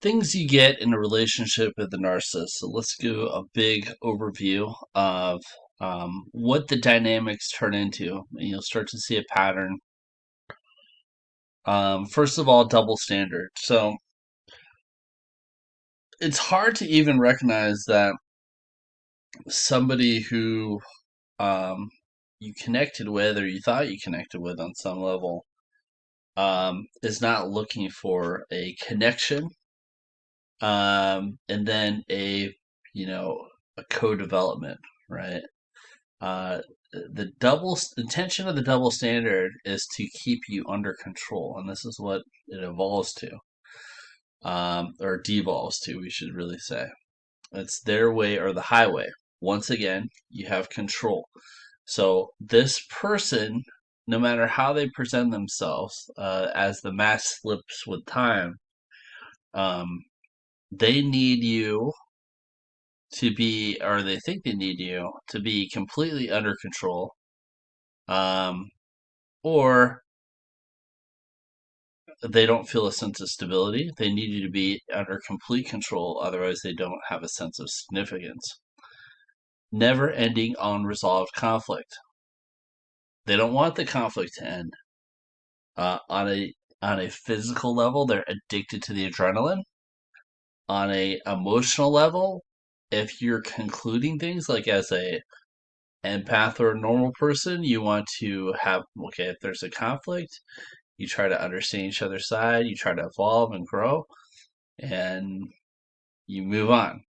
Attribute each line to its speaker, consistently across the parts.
Speaker 1: Things you get in a relationship with a narcissist. So let's do a big overview of what the dynamics turn into, and you'll start to see a pattern. First of all, double standard. So it's hard to even recognize that somebody who you connected with or you thought you connected with on some level is not looking for a connection, and then a co-development, right? Uh, the intention of the double standard is to keep you under control, and this is what it evolves to, or devolves to, we should really say. It's their way or the highway. Once again, you have control. So this person, no matter how they present themselves, as the mask slips with time, um, they need you to be, or they think they need you to be completely under control, um, or they don't feel a sense of stability. They need you to be under complete control, otherwise, they don't have a sense of significance. Never ending unresolved conflict. They don't want the conflict to end. On a physical level, they're addicted to the adrenaline. On a emotional level, if you're concluding things like as a empath or a normal person, you want to have, okay, if there's a conflict, you try to understand each other's side, you try to evolve and grow, and you move on.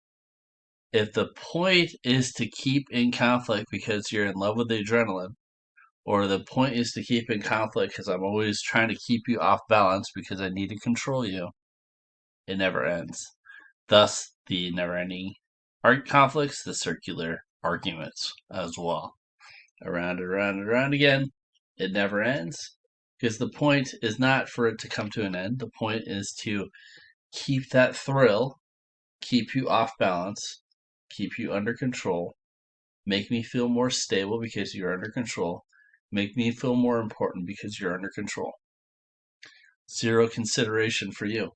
Speaker 1: If the point is to keep in conflict because you're in love with the adrenaline, or the point is to keep in conflict because I'm always trying to keep you off balance because I need to control you, it never ends. Thus, the never ending art conflicts, the circular arguments as well. Around and around and around again. It never ends because the point is not for it to come to an end. The point is to keep that thrill, keep you off balance, keep you under control, make me feel more stable because you're under control, make me feel more important because you're under control. Zero consideration for you.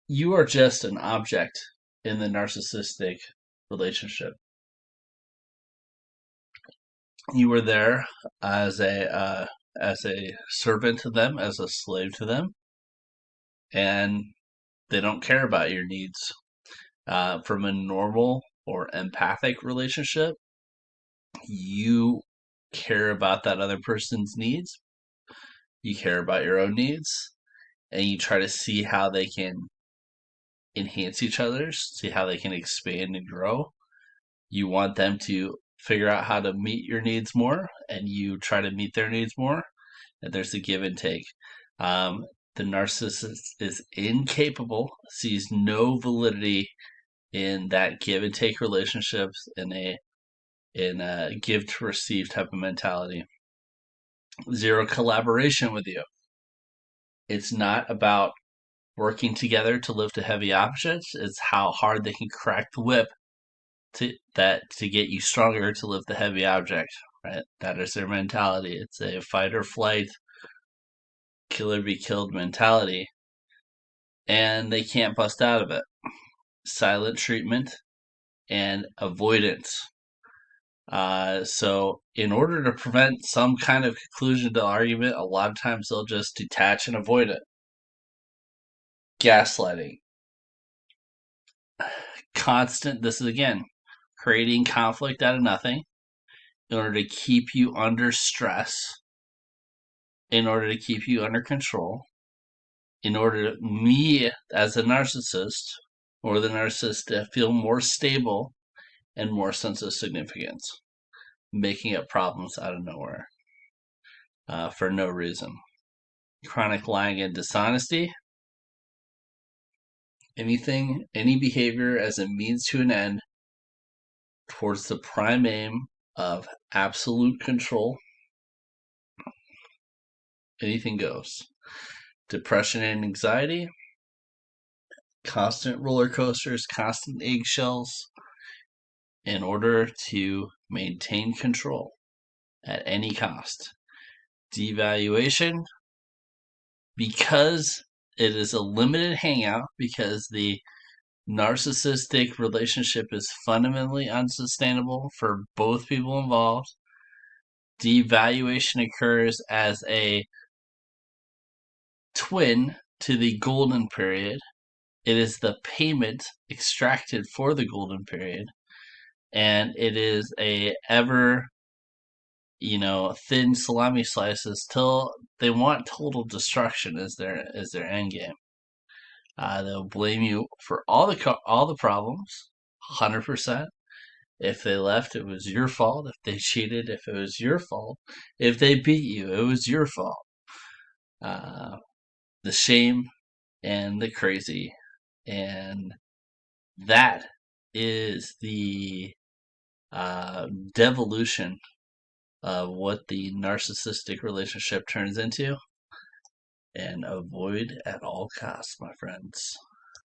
Speaker 1: You are just an object in the narcissistic relationship. You were there as a servant to them, as a slave to them, and they don't care about your needs. From a normal or empathic relationship, you care about that other person's needs, you care about your own needs, and you try to see how they can enhance each other's, see how they can expand and grow. You want them to figure out how to meet your needs more, and you try to meet their needs more, and there's a give and take. Um, the narcissist is incapable, sees no validity in that give and take relationships in a give to receive type of mentality. Zero collaboration with you. It's not about working together to lift a heavy object. It's how hard they can crack the whip to get you stronger to lift the heavy object. Right? That is their mentality. It's a fight or flight, kill or be killed mentality, and they can't bust out of it. Silent treatment and avoidance. So, in order to prevent some kind of conclusion to the argument, a lot of times they'll just detach and avoid it. Gaslighting. Constant, this is again, creating conflict out of nothing in order to keep you under stress, in order to keep you under control, in order to me as a narcissist or the narcissist to feel more stable and more sense of significance, making up problems out of nowhere for no reason. Chronic lying and dishonesty. Any behavior as a means to an end towards the prime aim of absolute control. Anything goes. Depression and anxiety. Constant roller coasters, constant eggshells in order to maintain control at any cost. Devaluation, because It is a limited hangout because the narcissistic relationship is fundamentally unsustainable for both people involved. Devaluation occurs as a twin to the golden period. It is the payment extracted for the golden period, and it is a ever thin salami slices till they want total destruction as their end game. They'll blame you for all the problems, 100%. If they left, it was your fault. If they cheated, if it was your fault. If they beat you, it was your fault. Uh, the shame and the crazy, and that is the devolution of what the narcissistic relationship turns into, and avoid at all costs, my friends.